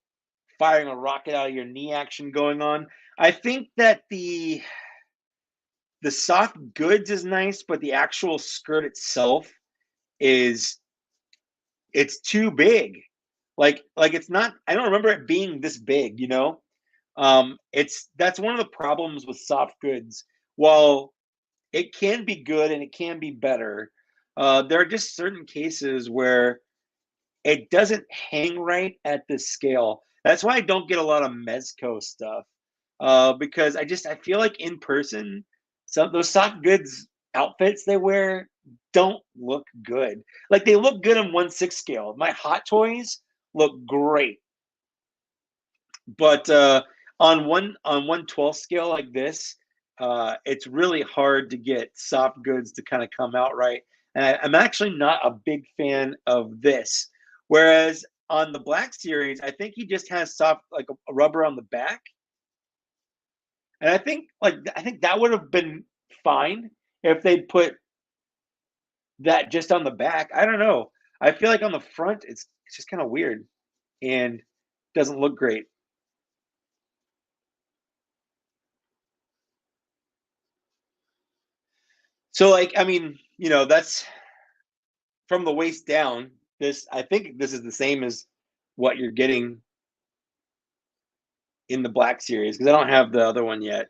firing a rocket out of your knee action going on. I think that the soft goods is nice, but the actual skirt itself is it's too big. Like it's not. I don't remember it being this big. It's that's one of the problems with soft goods. While it can be good and it can be better, there are just certain cases where it doesn't hang right at this scale. That's why I don't get a lot of Mezco stuff because I feel like in person, some those soft goods outfits they wear don't look good. Like they look good on 1/6 scale. My Hot Toys look great, but on 1/12 scale like this, it's really hard to get soft goods to kind of come out right. And I'm actually not a big fan of this. Whereas on the Black Series, I think he just has soft like a rubber on the back, and I think that would have been fine if they'd put that just on the back. I don't know. I feel like on the front, it's just kind of weird and doesn't look great. So, like, I mean, that's from the waist down. I think this is the same as what you're getting in the Black Series because I don't have the other one yet.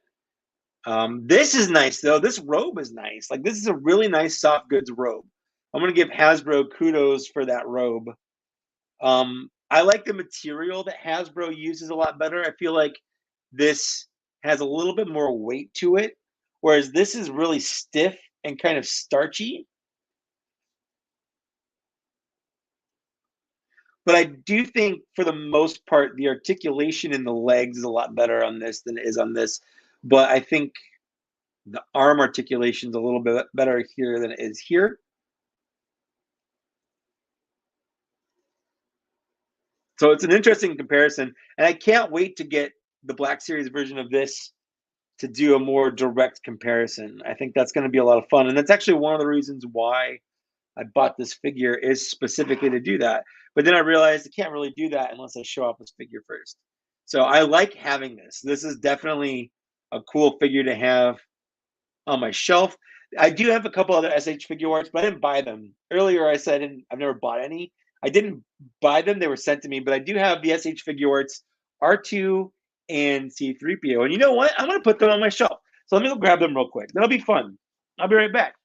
This is nice though. This robe is nice. Like this is a really nice soft goods robe. I'm gonna give Hasbro kudos for that robe. I like the material that Hasbro uses a lot better. I feel like this has a little bit more weight to it, whereas this is really stiff and kind of starchy. But I do think for the most part, the articulation in the legs is a lot better on this than it is on this. But I think the arm articulation is a little bit better here than it is here. So it's an interesting comparison. And I can't wait to get the Black Series version of this to do a more direct comparison. I think that's going to be a lot of fun. And that's actually one of the reasons why I bought this figure is specifically to do that. But then I realized I can't really do that unless I show off this figure first. So I like having this. This is definitely a cool figure to have on my shelf. I do have a couple other SH figure arts, but I didn't buy them. Earlier I said I've never bought any. I didn't buy them, they were sent to me, but I do have the SH figure arts R2 and C3PO. And you know what? I'm going to put them on my shelf. So let me go grab them real quick. That'll be fun. I'll be right back.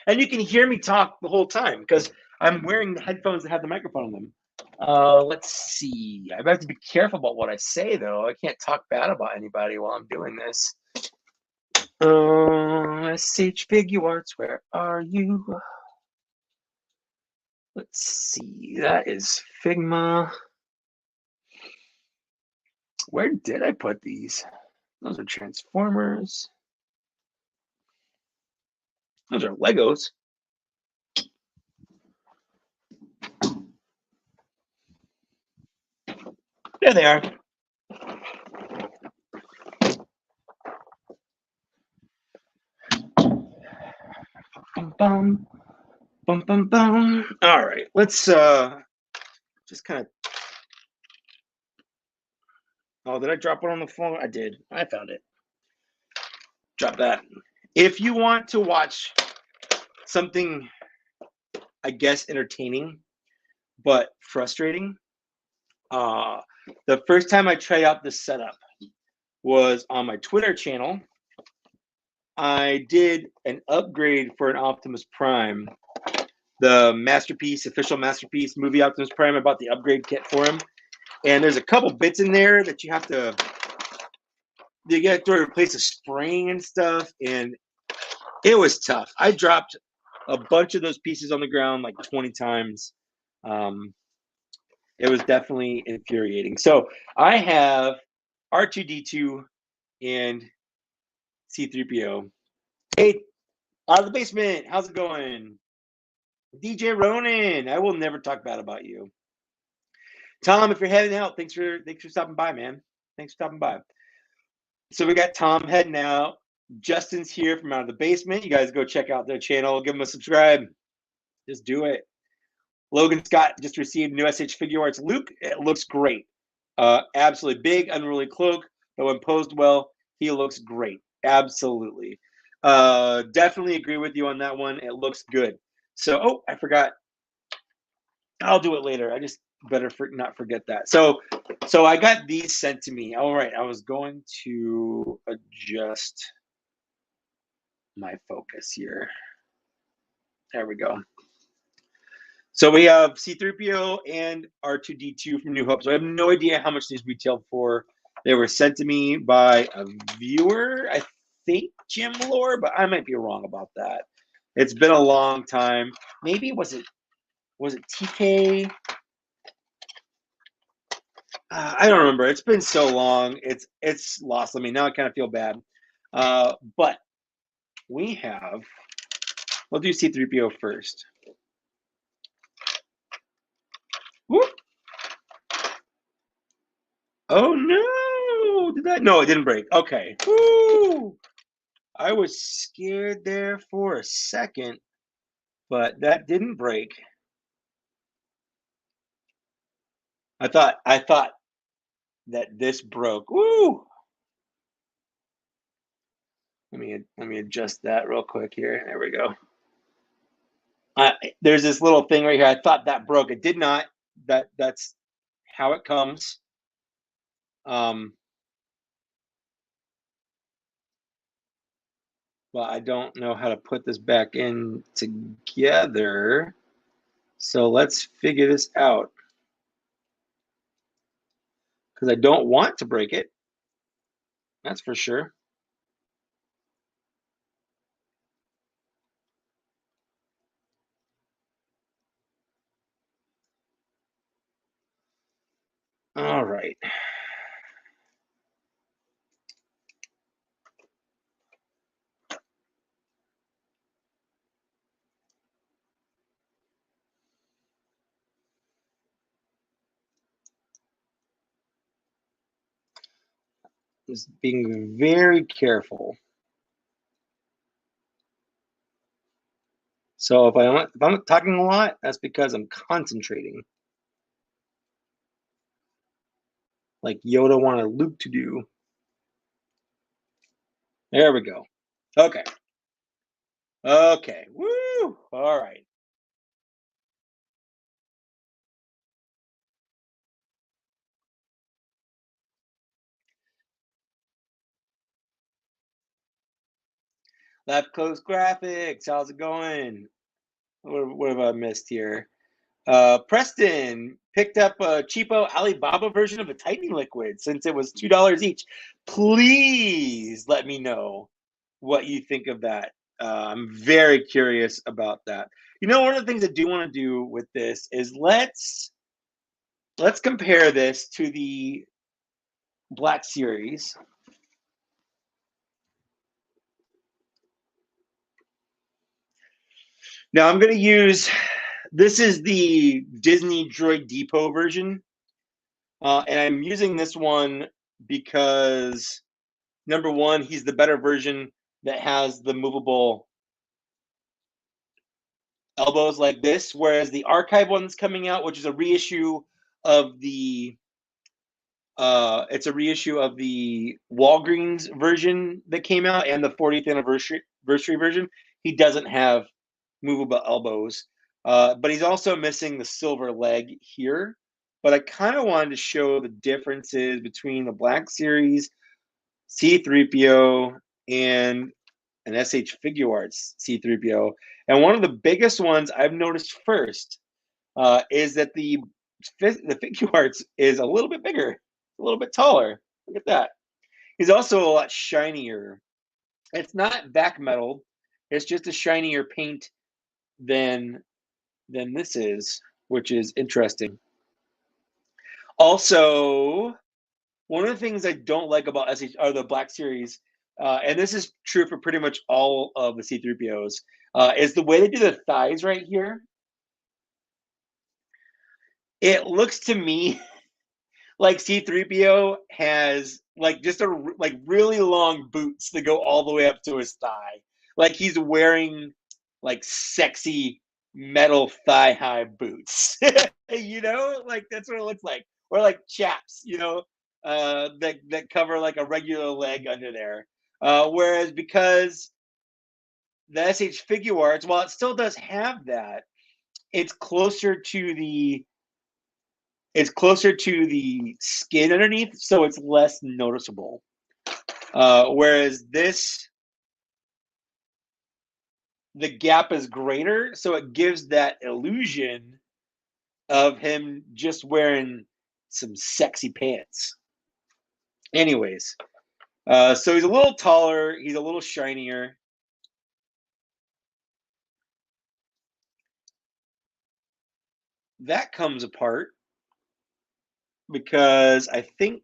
And you can hear me talk the whole time because I'm wearing the headphones that have the microphone on them. Let's see. I have to be careful about what I say, though. I can't talk bad about anybody while I'm doing this. SH Figure Arts, where are you? Let's see. That is Figma. Where did I put these? Those are Transformers. Those are Legos. There they are. Bum, bum, bum, bum, bum. All right, let's just kind of. Oh, did I drop it on the phone? I did. I found it. Drop that. If you want to watch something, I guess, entertaining but frustrating, the first time I tried out this setup was on my Twitter channel. I did an upgrade for an Optimus Prime, the Masterpiece, official Masterpiece movie Optimus Prime. I bought the upgrade kit for him. And there's a couple bits in there that you have to replace a spring and stuff. And it was tough. I dropped a bunch of those pieces on the ground like 20 times. It was definitely infuriating. So I have R2D2 and C3PO. Hey, out of the basement, how's it going? DJ Ronan, I will never talk bad about you. Tom, if you're heading out, thanks for stopping by, man. Thanks for stopping by. So we got Tom heading out. Justin's here from out of the basement. You guys go check out their channel. Give them a subscribe. Just do it. Logan Scott just received new SH Figure Arts Luke. It looks great. Absolutely big, unruly cloak, but when posed well, he looks great. Absolutely. Definitely agree with you on that one. It looks good. So, I forgot. I'll do it later. I just better not forget that. So I got these sent to me. All right, I was going to adjust my focus here. There we go. So we have C3PO and R2D2 from New Hope. So I have no idea how much these retailed for. They were sent to me by a viewer, I think Jim Lore, but I might be wrong about that. It's been a long time. Maybe was it TK? I don't remember. It's been so long. It's lost on me. Now I kind of feel bad. But we have. We'll do C3PO first. Whoop. Oh no! Did that? No, it didn't break. Okay. Woo! I was scared there for a second, but that didn't break. I thought that this broke. Woo! Let me adjust that real quick here. There we go. There's this little thing right here. I thought that broke. It did not. That's how it comes. But I don't know how to put this back in together. So let's figure this out. Because I don't want to break it. That's for sure. All right. Just being very careful. So if I'm talking a lot, that's because I'm concentrating. Like Yoda wanted Luke to do. There we go. Okay. Okay. Woo! All right. Left Coast Graphics. How's it going? What have I missed here? Preston picked up a cheapo Alibaba version of the tightening liquid since it was $2 each. Please let me know what you think of that. I'm very curious about that. You know, one of the things I do want to do with this is let's compare this to the Black Series. Now I'm going to use, this is the Disney Droid Depot version. And I'm using this one because, number one, he's the better version that has the movable elbows like this, whereas the archive one's coming out, which is a reissue of the it's a reissue of the Walgreens version that came out and the 40th anniversary version. He doesn't have movable elbows, but he's also missing the silver leg here. But I kind of wanted to show the differences between the Black Series C3PO and an SH Figure Arts C3PO. And one of the biggest ones I've noticed first is that the Figure Arts is a little bit bigger, a little bit taller. Look at that. He's also a lot shinier. It's not back metal. It's just a shinier paint than this is, which is interesting. Also, one of the things I don't like about SH or the Black Series, and this is true for pretty much all of the C3POs, is the way they do the thighs right here. It looks to me like C3PO has like just like really long boots that go all the way up to his thigh. Like he's wearing like sexy metal thigh high boots. You know, like that's what it looks like. Or like chaps, you know, that cover like a regular leg under there. Whereas because the SH Figure Arts, while it still does have that, it's closer to the skin underneath, so it's less noticeable. Whereas this, the gap is greater, so it gives that illusion of him just wearing some sexy pants. Anyways, so he's a little taller, he's a little shinier. That comes apart because I think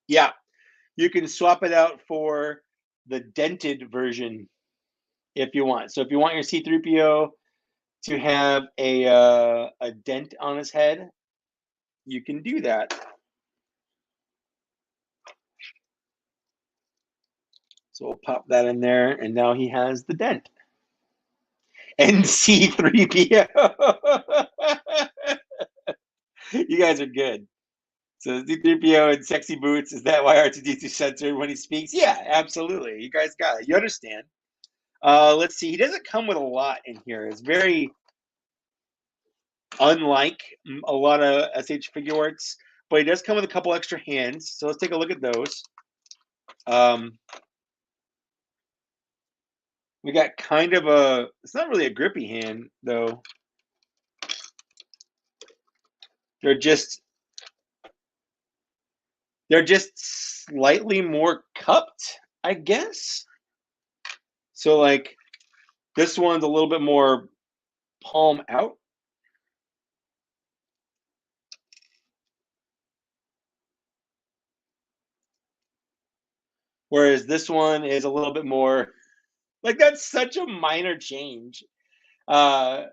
yeah, you can swap it out for the dented version if you want. So if you want your C3PO to have a dent on his head, you can do that. So we'll pop that in there, and now he has the dent. And C3PO. You guys are good. So C-3PO and sexy boots. Is that why R2D2 censored when he speaks? Yeah, absolutely. You guys got it. You understand. Let's see. He doesn't come with a lot in here. It's very unlike a lot of SH figure arts, but he does come with a couple extra hands. So let's take a look at those. We got kind of a, it's not really a grippy hand though. They're just slightly more cupped, I guess. So like this one's a little bit more palm out. Whereas this one is a little bit more, like that's such a minor change to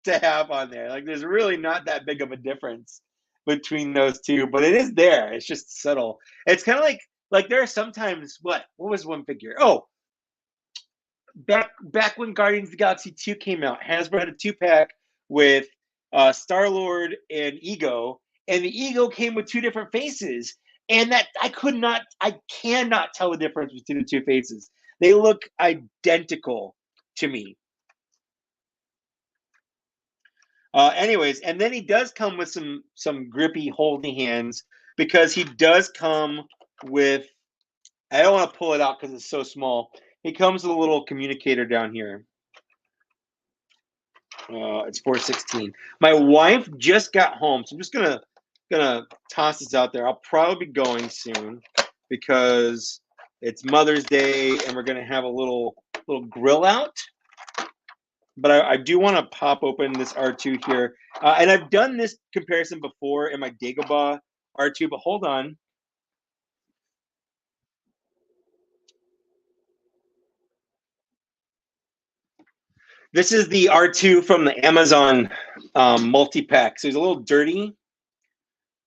have on there. Like there's really not that big of a difference between those two, but it is there. It's just subtle. It's kind of like there are sometimes what was one figure? Oh, back when Guardians of the Galaxy 2 came out, Hasbro had a 2-pack with Star-Lord and Ego, and the Ego came with two different faces. And that I cannot tell the difference between the two faces. They look identical to me. Anyways, and then he does come with some grippy, holdy hands because he does come with. I don't want to pull it out because it's so small. He comes with a little communicator down here. It's 416. My wife just got home, so I'm just gonna toss this out there. I'll probably be going soon because it's Mother's Day and we're gonna have a little grill out. But I do want to pop open this R2 here, and I've done this comparison before in my Dagobah R2. But hold on. This is the R2 from the Amazon multi-pack. So it's a little dirty,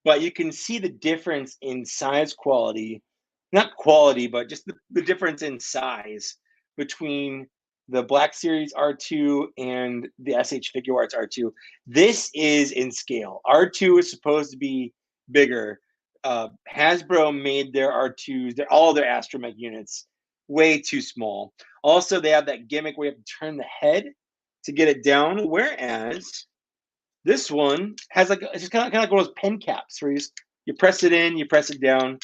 but you can see the difference in size quality. Not quality, but just the difference in size between the Black Series R2 and the SH Figure Arts R2. This is in scale. R2 is supposed to be bigger. Hasbro made their R2s, all their astromech units, way too small. Also, they have that gimmick where you have to turn the head to get it down, whereas this one has like it's just kind of like one of those pen caps where you press it in, you press it down,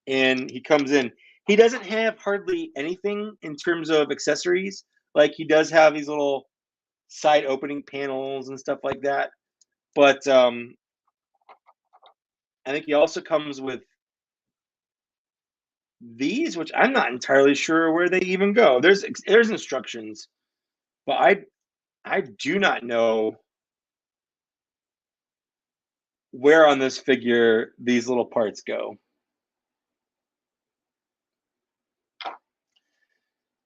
and he comes in. He doesn't have hardly anything in terms of accessories. Like he does have these little side opening panels and stuff like that. But I think he also comes with these, which I'm not entirely sure where they even go. There's instructions, but I do not know where on this figure these little parts go.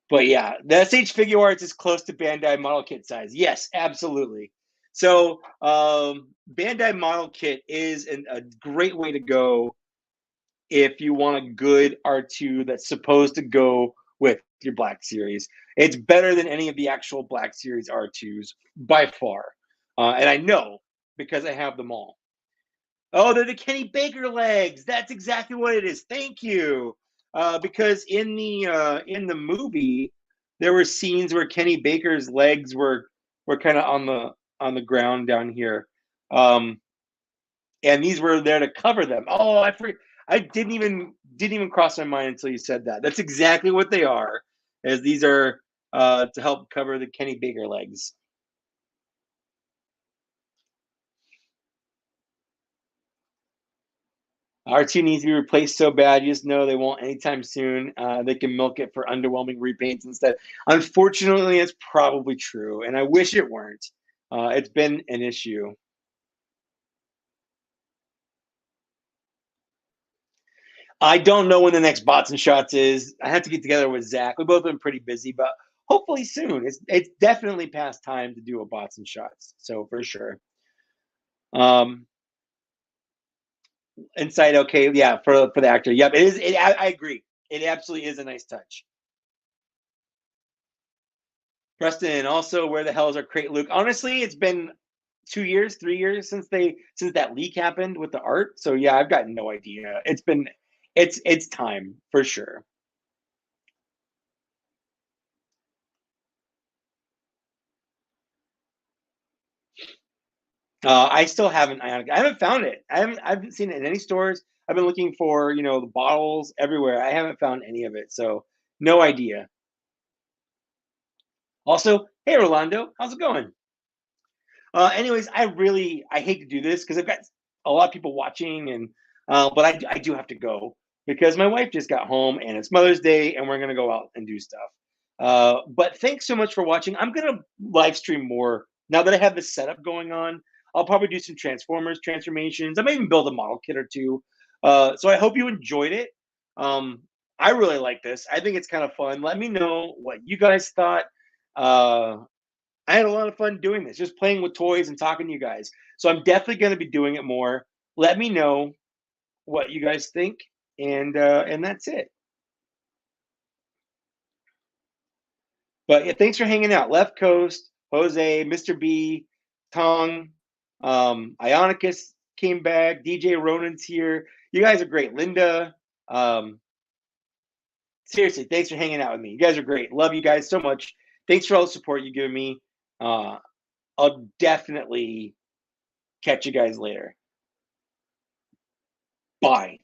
But yeah, the SH Figure Arts is close to Bandai model kit size. Yes, absolutely. So Bandai model kit is a great way to go if you want a good R2 that's supposed to go with your Black Series. It's better than any of the actual Black Series R2s by far. And I know because I have them all. Oh, they're the Kenny Baker legs. That's exactly what it is. Thank you. Because in the movie, there were scenes where Kenny Baker's legs were kind of on the ground down here, and these were there to cover them. Oh, I didn't even cross my mind until you said that. That's exactly what they are, as these are to help cover the Kenny Baker legs. R2 needs to be replaced so bad. You just know they won't anytime soon. They can milk it for underwhelming repaints instead. Unfortunately, it's probably true, and I wish it weren't. It's been an issue. I don't know when the next Bots and Shots is. I have to get together with Zach. We've both been pretty busy, but hopefully soon. It's definitely past time to do a Bots and Shots, so for sure. Inside, okay, yeah, for the actor. Yep, it is. I agree. It absolutely is a nice touch. Preston, also, where the hell is our crate, Luke? Honestly, it's been 2 years, 3 years since that leak happened with the art. So yeah, I've got no idea. It's time for sure. I still haven't Ionic. I haven't found it. I haven't seen it in any stores. I've been looking for the bottles everywhere. I haven't found any of it. So no idea. Also, hey Rolando, how's it going? Anyways, I hate to do this because I've got a lot of people watching, and but I do have to go because my wife just got home and it's Mother's Day, and we're gonna go out and do stuff. But thanks so much for watching. I'm gonna live stream more now that I have this setup going on. I'll probably do some Transformers transformations. I might even build a model kit or two. So I hope you enjoyed it. Um, I really like this. I think it's kind of fun. Let me know what you guys thought. Uh, I had a lot of fun doing this, just playing with toys and talking to you guys. So I'm definitely going to be doing it more. Let me know what you guys think, and that's it. But yeah, thanks for hanging out. Left Coast, Jose, Mr. B, Tong, Ionicus came back. DJ Ronan's here. You guys are great. Linda, um, seriously, thanks for hanging out with me. You guys are great. Love you guys so much. Thanks for all the support you've given me. Uh, I'll definitely catch you guys later. Bye.